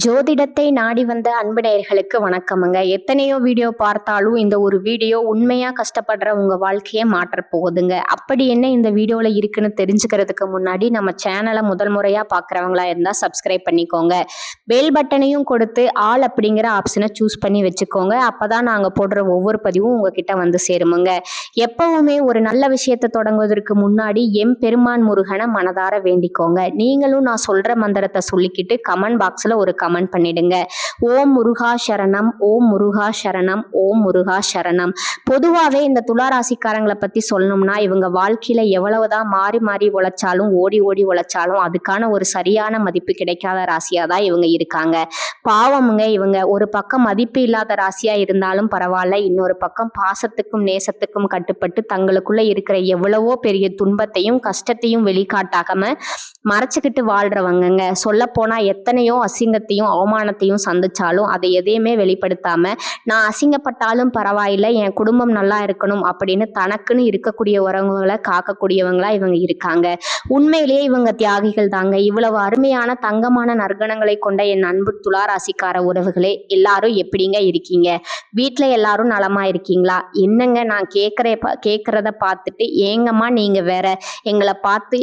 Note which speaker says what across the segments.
Speaker 1: ஜோதிடத்தை நாடி வந்த அன்பு நேயர்களுக்கு வணக்கமுங்க. எத்தனையோ வீடியோ பார்த்தாலும் இந்த ஒரு வீடியோ உண்மையா கஷ்டப்படுற உங்க வாழ்க்கையை மாற்ற போகுதுங்க. அப்படி என்ன இந்த வீடியோல இருக்குன்னு தெரிஞ்சுக்கிறதுக்கு முன்னாடி நம்ம சேனலை முதல் முறையா பார்க்குறவங்களா இருந்தா சப்ஸ்கிரைப் பண்ணிக்கோங்க. பெல் பட்டனையும் கொடுத்து ஆல் அப்படிங்கிற ஆப்ஷனை சூஸ் பண்ணி வச்சுக்கோங்க. அப்பதான் நாங்க போடுற ஒவ்வொரு பதிவும் உங்ககிட்ட வந்து சேருமுங்க. எப்பவுமே ஒரு நல்ல விஷயத்தை தொடங்குவதற்கு முன்னாடி பெருமான் முருகனை மனதார வேண்டிக்கோங்க. நீங்களும் நான் சொல்ற மந்திரத்தை சொல்லிக்கிட்டு கமெண்ட் பாக்ஸ்ல ஒரு கமெண்ட் பண்ணிடுங்க. ஓம் முருகா சரணம், ஓம் முருகா சரணம், ஓம் முருகா சரணம். பொதுவாகவே இந்த துளாராசிக்காரங்களை பத்தி சொல்லணும்னா இவங்க வாழ்க்கையில எவ்வளவுதான் மாறி மாறி உழைச்சாலும் ஓடி ஓடி உழைச்சாலும் அதுக்கான ஒரு சரியான மதிப்பு கிடைக்காத ராசியா தான் இவங்க இருக்காங்க. பாவமுங்க, இவங்க ஒரு பக்கம் மதிப்பு இல்லாத ராசியா இருந்தாலும் பரவாயில்ல, இன்னொரு பக்கம் பாசத்துக்கும் நேசத்துக்கும் கட்டுப்பட்டு தங்களுக்குள்ள இருக்கிற எவ்வளவோ பெரிய துன்பத்தையும் கஷ்டத்தையும் வெளிக்காட்டாகாம மறைச்சுக்கிட்டு வாழ்றவங்கங்க. சொல்ல போனா எத்தனையோ அசிங்கத்தையும் அவமானத்தையும் சந்திச்சாலும் அதை எதையுமே வெளிப்படுத்தாம நான் அசிங்கப்பட்டாலும் பரவாயில்லை, என் குடும்பம் நல்லா இருக்கணும் அப்படின்னு தனக்குன்னு இருக்கக்கூடிய உறவுகளை காக்கக்கூடியவங்களா இவங்க இருக்காங்க. உண்மையிலேயே இவங்க தியாகிகள் தாங்க. இவ்வளவு அருமையான தங்கமான நற்கணங்களை கொண்ட என் அன்பு துளாராசிக்கார உறவுகளே, எல்லாரும் எப்படிங்க இருக்கீங்க? வீட்டுல எல்லாரும் நலமா இருக்கீங்களா? என்னங்க நான் கேட்கறத பார்த்துட்டு ஏங்கம்மா நீங்க வேற எங்களை பார்த்து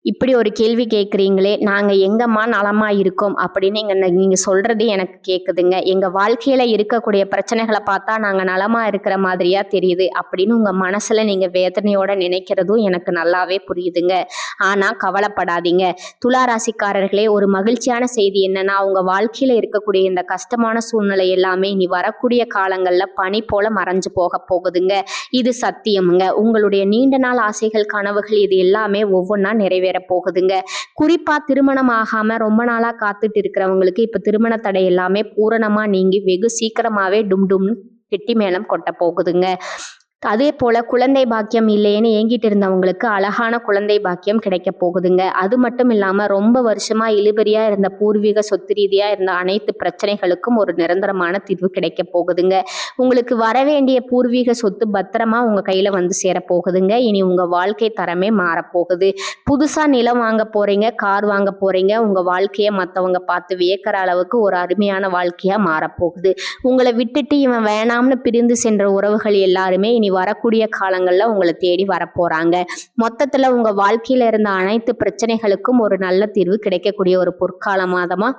Speaker 1: இப்படி ஒரு கேள்வி கேட்குறீங்களே, நாங்கள் எங்கம்மா நலமா இருக்கோம் அப்படின்னு நீங்கள் சொல்கிறது எனக்கு கேட்குதுங்க. எங்கள் வாழ்க்கையில் இருக்கக்கூடிய பிரச்சனைகளை பார்த்தா நாங்கள் நலமா இருக்கிற மாதிரியா தெரியுது அப்படின்னு உங்கள் மனசில் நீங்கள் வேதனையோட நினைக்கிறதும் எனக்கு நல்லாவே புரியுதுங்க. ஆனால் கவலைப்படாதீங்க துளாராசிக்காரர்களே. ஒரு மகிழ்ச்சியான செய்தி என்னன்னா, உங்கள் வாழ்க்கையில் இருக்கக்கூடிய இந்த கஷ்டமான சூழ்நிலை எல்லாமே இனி வரக்கூடிய காலங்களில் பனி போல மறைஞ்சு போக போகுதுங்க. இது சத்தியமுங்க. உங்களுடைய நீண்ட நாள் ஆசைகள், கனவுகள் இது எல்லாமே ஒவ்வொன்றா நிறைவேற போகுதுங்க. குறிப்பா திருமணம் ஆகாம ரொம்ப நாளா காத்துட்டு இருக்கிறவங்களுக்கு இப்ப திருமண தடை எல்லாமே பூரணமா நீங்கி வெகு சீக்கிரமாவே டும் டும் கெட்டி மேளம் கொட்ட போகுதுங்க. அதே போல குழந்தை பாக்கியம் இல்லைன்னு ஏங்கிட்டு இருந்தவங்களுக்கு அழகான குழந்தை பாக்கியம் கிடைக்க போகுதுங்க. அது மட்டும் இல்லாம ரொம்ப வருஷமா இழுபறியா இருந்த பூர்வீக சொத்து ரீதியா இருந்த அனைத்து பிரச்சனைகளுக்கும் ஒரு நிரந்தரமான தீர்வு கிடைக்க போகுதுங்க. உங்களுக்கு வரவேண்டிய பூர்வீக சொத்து பத்திரமா உங்க கையில வந்து சேர போகுதுங்க. இனி உங்க வாழ்க்கை தரமே மாறப்போகுது. புதுசா நிலம் வாங்க போறீங்க, கார் வாங்க போறீங்க. உங்க வாழ்க்கையை மற்றவங்க பார்த்து வியக்கிற அளவுக்கு ஒரு அருமையான வாழ்க்கையா மாறப்போகுது. உங்களை விட்டுட்டு இவன் வேணாம்னு பிரிந்து சென்ற உறவுகள் எல்லாருமே இனி வரக்கூடிய காலங்கள்ல உங்களை தேடி வரப்போறாங்க. மொத்தத்துல உங்க வாழ்க்கையில இருந்த அனைத்து பிரச்சனைகளுக்கும் ஒரு நல்ல தீர்வு கிடைக்கக்கூடிய ஒரு பொற்கால மாதமா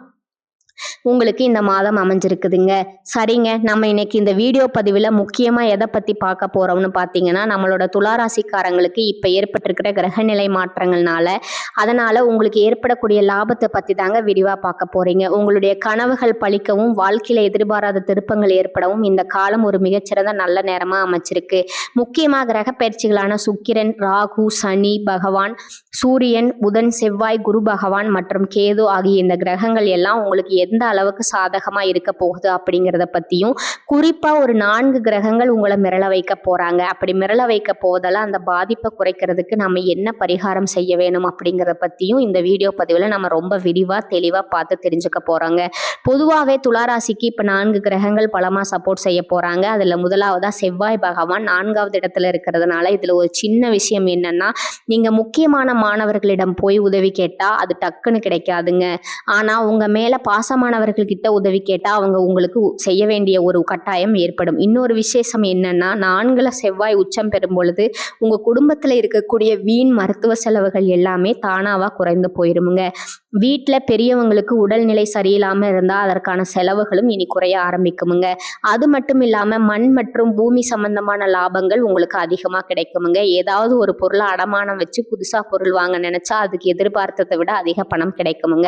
Speaker 1: உங்களுக்கு இந்த மாதம் அமைஞ்சிருக்குதுங்க. சரிங்க, நம்ம இன்னைக்கு இந்த வீடியோ பதிவில் முக்கியமாக எதை பற்றி பார்க்க போகிறோம்னு பார்த்தீங்கன்னா, நம்மளோட துளாராசிக்காரங்களுக்கு இப்போ ஏற்பட்டிருக்கிற கிரகநிலை மாற்றங்கள்னால அதனால் உங்களுக்கு ஏற்படக்கூடிய லாபத்தை பற்றி தாங்க விரிவாக பார்க்க போகிறீங்க. உங்களுடைய கனவுகள் பழிக்கவும் வாழ்க்கையில் எதிர்பாராத திருப்பங்கள் ஏற்படவும் இந்த காலம் ஒரு மிகச்சிறந்த நல்ல நேரமாக அமைச்சிருக்கு. முக்கியமாக கிரக பயிற்சிகளான சுக்கிரன், ராகு, சனி பகவான், சூரியன், புதன், செவ்வாய், குரு பகவான் மற்றும் கேது ஆகிய இந்த கிரகங்கள் எல்லாம் உங்களுக்கு எந்த அளவுக்கு சாதகமா இருக்க போகுது அப்படிங்கிறத பத்தியும், குறிப்பா ஒரு 4 கிரகங்கள் உங்களை மிரள வைக்க போறாங்க. அப்படி மிரள வைக்க போவதால அந்த பாதிப்பை குறைக்கிறதுக்கு நம்ம என்ன பரிகாரம் செய்ய வேணும் அப்படிங்கிறத பத்தியும் இந்த வீடியோ பதிவுல நம்ம ரொம்ப விரிவா தெளிவா பார்த்து தெரிஞ்சுக்க போறோங்க. பொதுவாகவே துளாராசிக்கு இப்ப 4 கிரகங்கள் பலமா சப்போர்ட் செய்ய போறாங்க. அதுல முதலாவதா செவ்வாய் பகவான் 4வது இடத்துல இருக்கிறதுனால இதுல ஒரு சின்ன விஷயம் என்னன்னா, நீங்க முக்கியமான மாணவர்களிடம் போய் உதவி கேட்டா அது டக்குன்னு கிடைக்காதுங்க. ஆனா உங்க மேல பாசமானவர்கள்கிட்ட உதவி கேட்டா அவங்க உங்களுக்கு செய்ய வேண்டிய ஒரு கட்டாயம் ஏற்படும். இன்னொரு விசேஷம் என்னன்னா, 4ல செவ்வாய் உச்சம் பெறும் பொழுது உங்க குடும்பத்துல இருக்கக்கூடிய வீண் மருத்துவ செலவுகள் எல்லாமே தானாவா குறைந்து போயிருமுங்க. வீட்டுல பெரியவங்களுக்கு உடல்நிலை சரியில்லாம இருந்தா அதற்கான செலவுகளும் இனி குறைய ஆரம்பிக்குமுங்க. அது மட்டும் இல்லாம மண் மற்றும் பூமி சம்பந்தமான லாபங்கள் உங்களுக்கு அதிகமா கிடைக்குமுங்க. ஏதாவது ஒரு பொருளை அடமானம் வச்சு புதுசா பொருள் வாங்க நினைச்சா அதுக்கு எதிர்பார்த்ததை விட அதிக பணம் கிடைக்குமுங்க.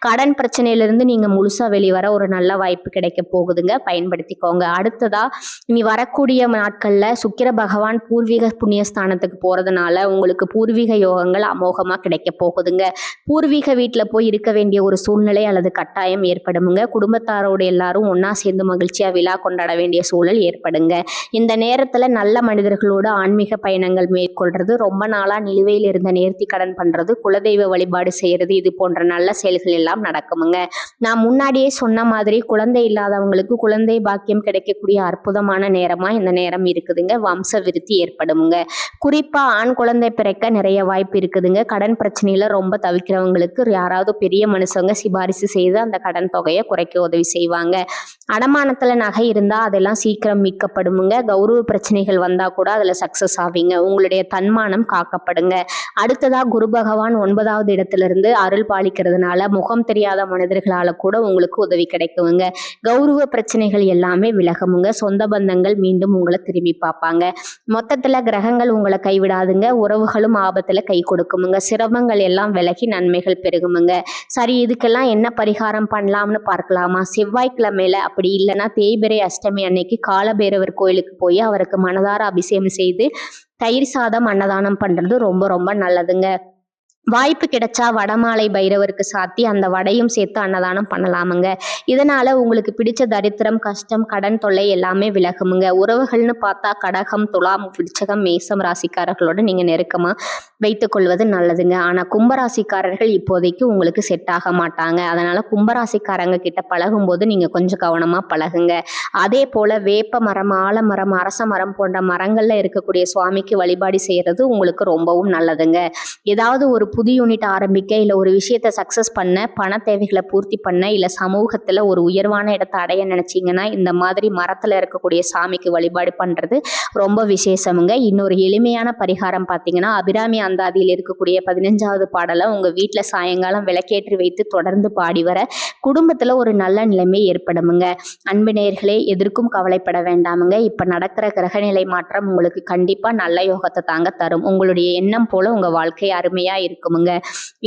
Speaker 1: கடன் பிரச்சனையிலிருந்து நீங்க முழுசா வெளிவர ஒரு நல்ல வாய்ப்பு கிடைக்க போகுதுங்க. பயன்படுத்திக்கோங்க. அடுத்ததா இனி வரக்கூடிய நாட்கள்ல சுக்கிர பகவான் பூர்வீக புண்ணியஸ்தானத்துக்கு போறதுனால உங்களுக்கு பூர்வீக யோகங்கள் அமோகமா கிடைக்க போகுதுங்க. பூர்வீக வீட்டுல போய் இருக்க வேண்டிய ஒரு சூழ்நிலை அல்லது கட்டாயம் ஏற்படுமுங்க. குடும்பத்தாரோடு எல்லாரும் ஒன்னா சேர்ந்து மகிழ்ச்சியா விழா கொண்டாட வேண்டிய சூழல் ஏற்படுங்க. இந்த நேரத்துல நல்ல மனிதர்களோடு ஆன்மீக பயணங்கள் மேற்கொள்றது, ரொம்ப நாளா நிலுவையில் இருந்த நேர்த்தி கடன் பண்றது, குலதெய்வ வழிபாடு செய்யறது, இது போன்ற நல்ல செயல்கள் எல்லாம் நடக்குமுங்க. நான் முன்னாடியே சொன்ன மாதிரி குழந்தை இல்லாதவங்களுக்கு குழந்தை பாக்கியம் கிடைக்கக்கூடிய அற்புதமான நேரமா இந்த நேரம் இருக்குதுங்க. வம்ச விருத்தி ஏற்படுமுங்க. குறிப்பா ஆண் குழந்தை பிறக்க நிறைய வாய்ப்பு இருக்குதுங்க. கடன் பிரச்சனையில ரொம்ப தவிக்கிறவங்களுக்கு யாராவது யாராவது பெரிய மனுஷங்க சிபாரிசு செய்து அந்த கடன் தொகையை குறைக்க உதவி செய்வாங்க. அடமானத்துல நகை இருந்தா அதெல்லாம் சீக்கிரம் மீட்கப்படுமுங்க. கௌரவ பிரச்சனைகள் வந்தா கூட அதுல சக்சஸ் ஆவீங்க. உங்களுடைய தன்மானம் காக்கப்படுங்க. அடுத்ததா குரு பகவான் 9வது இடத்துல இருந்து அருள் பாலிக்கிறதுனால முகம் தெரியாத மனிதர்களால கூட உங்களுக்கு உதவி கிடைக்குங்க. கௌரவ பிரச்சனைகள் எல்லாமே விலகுமுங்க. சொந்த பந்தங்கள் மீண்டும் உங்களை திரும்பி பார்ப்பாங்க. மொத்தத்துல கிரகங்கள் உங்களை கைவிடாதுங்க. உறவுகளும் ஆபத்துல கை கொடுக்குமுங்க. சிரமங்கள் எல்லாம் விலகி நன்மைகள் பெருகுமுங்க. சரி, இதுக்கெல்லாம் என்ன பரிகாரம் பண்ணலாம்னு பார்க்கலாமா? செவ்வாய்க்கிழமையில அப்படி இல்லைன்னா தேய்பிறை அஷ்டமி அன்னைக்கு காலபைரவர் கோயிலுக்கு போய் அவருக்கு மனதார அபிஷேகம் செய்து தயிர் சாதம் அன்னதானம் பண்றது ரொம்ப ரொம்ப நல்லதுங்க. வாய்ப்பு கிடைச்சா வடமாலை பைரவருக்கு சாத்தி அந்த வடையும் சேர்த்து அன்னதானம் பண்ணலாமுங்க. இதனால உங்களுக்கு பிடிச்ச தரித்திரம், கஷ்டம், கடன் தொல்லை எல்லாமே விலகுமுங்க. உறவுகள்னு பார்த்தா கடகம், துலாம், விருச்சகம், மேசம் ராசிக்காரர்களோட நீங்க நெருக்கமா வைத்துக் கொள்வது நல்லதுங்க. ஆனா கும்பராசிக்காரர்கள் இப்போதைக்கு உங்களுக்கு செட் ஆக மாட்டாங்க. அதனால கும்பராசிக்காரங்க கிட்ட பழகும் போது நீங்க கொஞ்சம் கவனமா பழகுங்க. அதே போல வேப்ப மரம், ஆலமரம், அரச மரம் போன்ற மரங்கள்ல இருக்கக்கூடிய சுவாமிக்கு வழிபாடு செய்யறது உங்களுக்கு ரொம்பவும் நல்லதுங்க. ஏதாவது ஒரு புது யூனிட் ஆரம்பிக்க, இல்லை ஒரு விஷயத்தை சக்ஸஸ் பண்ண, பண தேவைகளை பூர்த்தி பண்ண, இல்லை சமூகத்தில் ஒரு உயர்வான இடத்தை அடைய நினைச்சிங்கன்னா இந்த மாதிரி மரத்தில் இருக்கக்கூடிய சாமிக்கு வழிபாடு பண்ணுறது ரொம்ப விசேஷமுங்க. இன்னொரு எளிமையான பரிகாரம் பார்த்தீங்கன்னா, அபிராமி அந்தாதியில் இருக்கக்கூடிய 15வது பாடலை உங்கள் வீட்டில் சாயங்காலம் விளக்கேற்றி வைத்து தொடர்ந்து பாடி வர குடும்பத்தில் ஒரு நல்ல நிலைமை ஏற்படுமுங்க. அன்பு நேயர்களே, எதற்கும் கவலைப்பட வேண்டாமுங்க. இப்போ நடக்கிற கிரகநிலை மாற்றம் உங்களுக்கு கண்டிப்பாக நல்ல யோகத்தை தாங்க தரும். உங்களுடைய எண்ணம் போல உங்கள் வாழ்க்கை அருமையாக இருக்குமுங்க.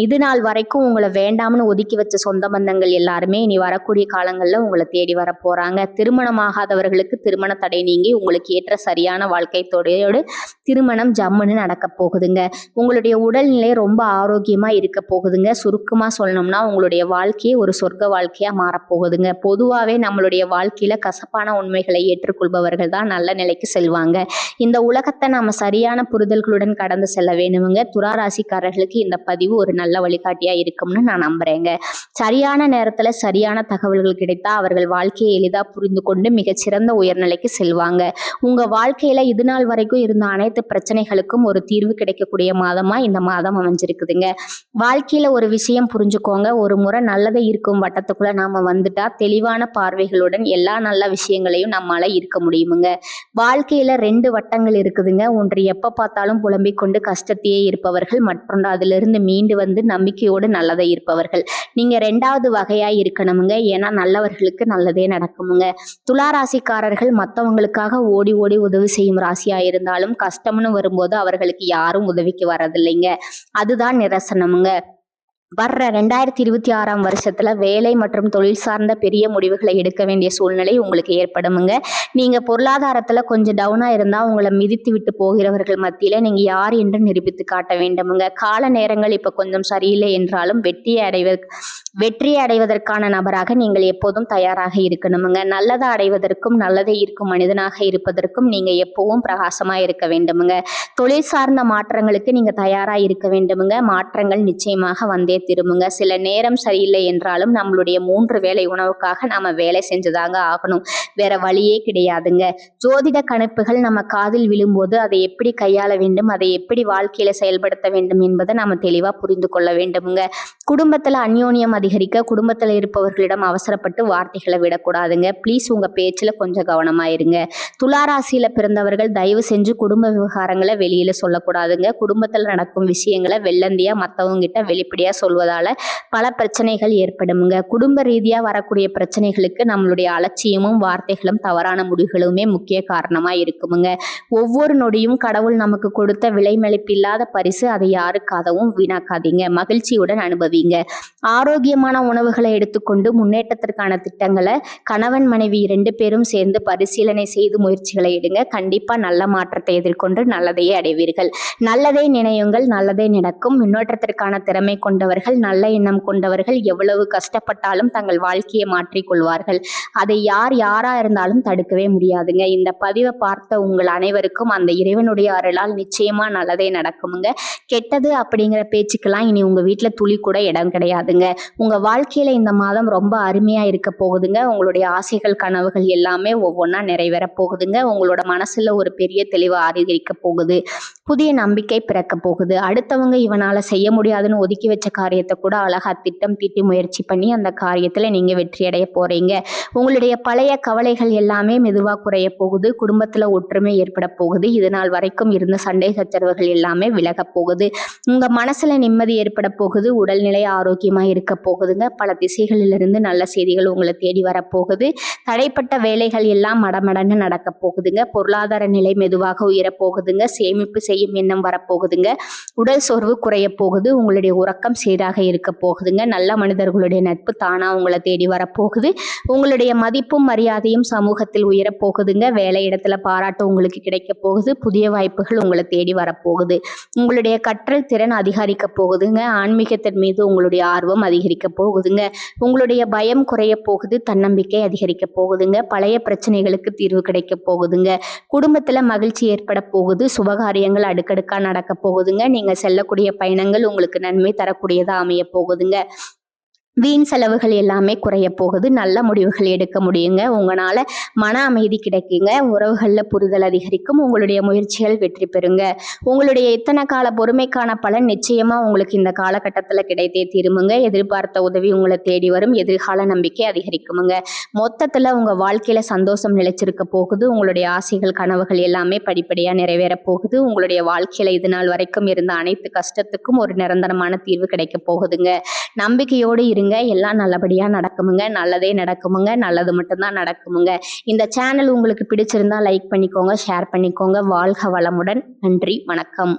Speaker 1: இது நாள் வரைக்கும் உங்களை வேண்டாம்னு ஒதுக்கி வச்ச சொந்த பந்தங்கள் எல்லாருமே இனி வரக்கூடிய காலங்களில் உங்களை தேடி வர போறாங்க. திருமணமாகாதவர்களுக்கு திருமண தடை நீங்கி உங்களுக்கு ஏற்ற சரியான வாழ்க்கை துணையோடு திருமணம் ஜம்முன்னு நடக்க போகுதுங்க. உங்களுடைய உடல்நிலை ரொம்ப ஆரோக்கியமா இருக்க போகுதுங்க. சுருக்கமா சொல்லணும்னா உங்களுடைய வாழ்க்கையே ஒரு சொர்க்க வாழ்க்கையா மாறப்போகுதுங்க. பொதுவாகவே நம்மளுடைய வாழ்க்கையில கசப்பான உண்மைகளை ஏற்றுக்கொள்பவர்கள் தான் நல்ல நிலைக்கு செல்வாங்க. இந்த உலகத்தை நாம சரியான புரிதல்களுடன் கடந்து செல்ல வேணுமுங்க. துளாராசிக்காரர்களுக்கு இந்த பதிவு ஒரு நல்ல வழிகாட்டியா இருக்கும்னு நான் நம்புறேங்க. சரியான நேரத்துல சரியான தகவல்கள் கிடைத்தா அவர்கள் வாழ்க்கையை எளிதா புரிந்து கொண்டு மிகச்சிறந்த உயர்நிலைக்கு செல்வாங்க. உங்க வாழ்க்கையில இது நாள் வரைக்கும் இருந்த அனைத்து பிரச்சனைகளுக்கும் ஒரு தீர்வு கிடைக்கக்கூடிய மாதமா இந்த மாதம் அமைஞ்சிருக்குதுங்க. வாழ்க்கையில ஒரு விஷயம் புரிஞ்சுக்கோங்க. ஒரு முறை நல்லதை இருக்கும் வட்டத்துக்குள்ள நாம வந்துட்டா தெளிவான பார்வைகளுடன் எல்லா நல்ல விஷயங்களையும் நம்மால இருக்க முடியுமுங்க. வாழ்க்கையில 2 வட்டங்கள் இருக்குதுங்க. ஒன்று எப்ப பார்த்தாலும் புலம்பிக் கொண்டு கஷ்டத்தையே இருப்பவர்கள், மற்றொன்று அதிலிருந்து மீண்டு வந்து நம்பிக்கையோடு நல்லதை இருப்பவர்கள். நீங்க 2வது வகையா இருக்கணுமுங்க. ஏன்னா நல்லவர்களுக்கு நல்லதே நடக்குமுங்க. துளாராசிக்காரர்கள் மற்றவங்களுக்காக ஓடி ஓடி உதவி செய்யும் ராசியா இருந்தாலும் கஷ்டம்னு வரும்போது அவர்களுக்கு யாரும் உதவிக்கு வரதில்லைங்க. அதுதான் நிரசனமுங்க. வர்ற 2026ஆம் வருஷத்துல வேலை மற்றும் தொழில் சார்ந்த பெரிய முடிவுகளை எடுக்க வேண்டிய சூழ்நிலை உங்களுக்கு ஏற்படுமுங்க. நீங்க பொருளாதாரத்துல கொஞ்சம் டவுனா இருந்தா உங்களை மிதித்து விட்டு போகிறவர்கள் மத்தியில நீங்க யார் என்று நிரூபித்து காட்ட வேண்டுமுங்க. கால நேரங்கள் இப்ப கொஞ்சம் சரியில்லை என்றாலும் வெற்றி அடைவதற்கான நபராக நீங்கள் எப்போதும் தயாராக இருக்கணுமுங்க. நல்லதை அடைவதற்கும் நல்லதை ஈர்க்கும் மனிதனாக இருப்பதற்கும் நீங்க எப்பவும் பிரகாசமா இருக்க வேண்டுமுங்க. தொழில் சார்ந்த மாற்றங்களுக்கு நீங்க தயாரா இருக்க வேண்டுமுங்க. மாற்றங்கள் நிச்சயமாக வந்தே திரும்புங்க. சில நேரம் சரியில்லை என்றாலும் நம்மளுடைய 3 வேளை உணவுக்காக நாம வேலை செஞ்சுதாங்க ஆகணும். வேற வழியே கிடையாதுங்க. ஜோதிட கணிப்புகள் நம்ம காதில் விழும்போது அதை எப்படி கையாள வேண்டும், அதை எப்படி வாழ்க்கையில செயல்படுத்த வேண்டும் என்பதை நாம தெளிவா புரிந்து கொள்ள வேண்டுமுங்க. குடும்பத்துல அந்யோன்யம் அதிகரிக்க குடும்பத்துல இருப்பவர்களிடம் அவசரப்பட்டு வார்த்தைகளை விடக்கூடாதுங்க. ப்ளீஸ் உங்க பேச்சுல கொஞ்சம் கவனமா இருங்க. துளாராசியில பிறந்தவர்கள் தயவு செஞ்சு குடும்ப விவகாரங்களை வெளியில சொல்லக்கூடாதுங்க. குடும்பத்துல நடக்கும் விஷயங்களை வெள்ளந்தியா மற்றவங்க கிட்ட வெளிப்படையா சொல்வதால பல பிரச்சனைகள் ஏற்படுமுங்க. குடும்ப ரீதியா வரக்கூடிய பிரச்சனைகளுக்கு நம்மளுடைய அலட்சியமும் வார்த்தைகளும் தவறான முடிவுகளுமே முக்கிய காரணமா இருக்குமுங்க. ஒவ்வொரு நொடியும் கடவுள் நமக்கு கொடுத்த விலைமதிப்பில்லாத பரிசு. அதை யாருக்காகவும் வீணாக்காதீங்க. மகிழ்ச்சியுடன் அனுபவிங்க. ஆரோக்கியமான உணவுகளை எடுத்துக்கொண்டு முன்னேற்றத்திற்கான திட்டங்களை கணவன் மனைவி 2 பேரும் சேர்ந்து பரிசீலனை செய்து முயற்சிகளை எடுங்க. கண்டிப்பா நல்ல மாற்றத்தை எதிர்கொண்டு நல்லதையே அடைவீர்கள். நல்லதே நினையுங்கள், நல்லதே நடக்கும். முன்னேற்றத்திற்கான திறமை கொண்டவர்கள், நல்ல எண்ணம் கொண்டவர்கள் எவ்வளவு கஷ்டப்பட்டாலும் தங்கள் வாழ்க்கையை மாற்றிக்கொள்வார்கள். அதை யாரா இருந்தாலும் தடுக்கவே முடியாதுங்க. இந்த பதிவை பார்த்த உங்கள் அனைவருக்கும் அந்த இறைவனுடைய அருளால் நிச்சயமா நல்லதே நடக்குமுங்க. கெட்டது அப்படிங்கிற பேச்சுக்கெல்லாம் இனி உங்க வீட்டுல துளி கூட இடம் கிடையாதுங்க. உங்க வாழ்க்கையில இந்த மாதம் ரொம்ப அருமையா இருக்க போகுதுங்க. உங்களுடைய ஆசைகள் கனவுகள் எல்லாமே ஒவ்வொன்றா நிறைவேற போகுதுங்க. உங்களோட மனசுல ஒரு பெரிய தெளிவு அதிகரிக்க போகுது. புதிய நம்பிக்கை பிறக்க போகுது. அடுத்தவங்க இவனால செய்ய முடியாதுன்னு ஒதுக்கி வச்ச காரியத்தை கூட அழகா திட்டம் தீட்டி முயற்சி பண்ணி அந்த காரியத்துல நீங்க வெற்றி அடைய போறீங்க. உங்களுடைய பழைய கவலைகள் எல்லாமே மெதுவா குறைய போகுது. குடும்பத்துல ஒற்றுமை ஏற்பட போகுது. இது நாள் வரைக்கும் இருந்த சண்டை சச்சரவுகள் எல்லாமே விலக போகுது. உங்க மனசுல நிம்மதி ஏற்பட போகுது. உடல்நிலை ஆரோக்கியமா இருக்க போகுதுங்க. பல திசைகளிலிருந்து நல்ல செய்திகள் உங்களை தேடி வரப்போகுது. தடைப்பட்ட வேலைகள் எல்லாம் மடமடன்னு நடக்க போகுதுங்க. பொருளாதார நிலை மெதுவாக உயரப் போகுதுங்க. சேமிப்பு செய்யும் எண்ணம் வரப்போகுதுங்க. உடல் சோர்வு குறைய போகுது. உங்களுடைய உறக்கம் சீராக இருக்க போகுதுங்க. நல்ல மனிதர்களுடைய நட்பு தானா உங்களை தேடி வரப்போகுது. உங்களுடைய மதிப்பும் மரியாதையும் சமூகத்தில் உயரப் போகுதுங்க. வேலை இடத்துல பாராட்டு உங்களுக்கு கிடைக்க போகுது. புதிய வாய்ப்புகள் உங்களை தேடி வரப்போகுது. உங்களுடைய கற்றல் திறன் அதிகரிக்க போகுதுங்க. ஆன்மீகத்தின் மீது உங்களுடைய ஆர்வம் அதிகரிக்க போகுதுங்க. உங்களுடைய பயம் குறைய போகுது. தன்னம்பிக்கை அதிகரிக்க போகுதுங்க. பழைய பிரச்சனைகளுக்கு தீர்வு கிடைக்க போகுதுங்க. குடும்பத்துல மகிழ்ச்சி ஏற்பட போகுது. சுபகாரியங்கள் அடுக்கடுக்கா நடக்க போகுதுங்க. நீங்க செல்லக்கூடிய பயணங்கள் உங்களுக்கு நன்மை தரக்கூடியதா அமைய போகுதுங்க. வீண் செலவுகள் எல்லாமே குறைய போகுது. நல்ல முடிவுகள் எடுக்க முடியுங்க. உங்களால மன அமைதி கிடைக்குங்க. உறவுகள்ல புரிதல் அதிகரிக்கும். உங்களுடைய முயற்சிகள் வெற்றி பெறுங்க. உங்களுடைய இத்தனை கால பொறுமைக்கான பலன் நிச்சயமா உங்களுக்கு இந்த காலகட்டத்துல கிடைத்தே தீருமுங்க. எதிர்பார்த்த உதவி உங்களை தேடி வரும். எதிர்கால நம்பிக்கை அதிகரிக்குமுங்க. மொத்தத்துல உங்க வாழ்க்கையில சந்தோஷம் நிலைச்சிருக்க போகுது. உங்களுடைய ஆசைகள் கனவுகள் எல்லாமே படிப்படியா நிறைவேற போகுது. உங்களுடைய வாழ்க்கையில இது நாள் வரைக்கும் இருந்த அனைத்து கஷ்டத்துக்கும் ஒரு நிரந்தரமான தீர்வு கிடைக்க போகுதுங்க. நம்பிக்கையோடு இருங்க. எல்லாம் நல்லபடியா நடக்குமுங்க. நல்லதே நடக்குமுங்க. நல்லது மட்டும்தான் நடக்குமுங்க. இந்த சேனல் உங்களுக்கு பிடிச்சிருந்தா லைக் பண்ணிக்கோங்க, ஷேர் பண்ணிக்கோங்க. வாழ்க வளமுடன். நன்றி, வணக்கம்.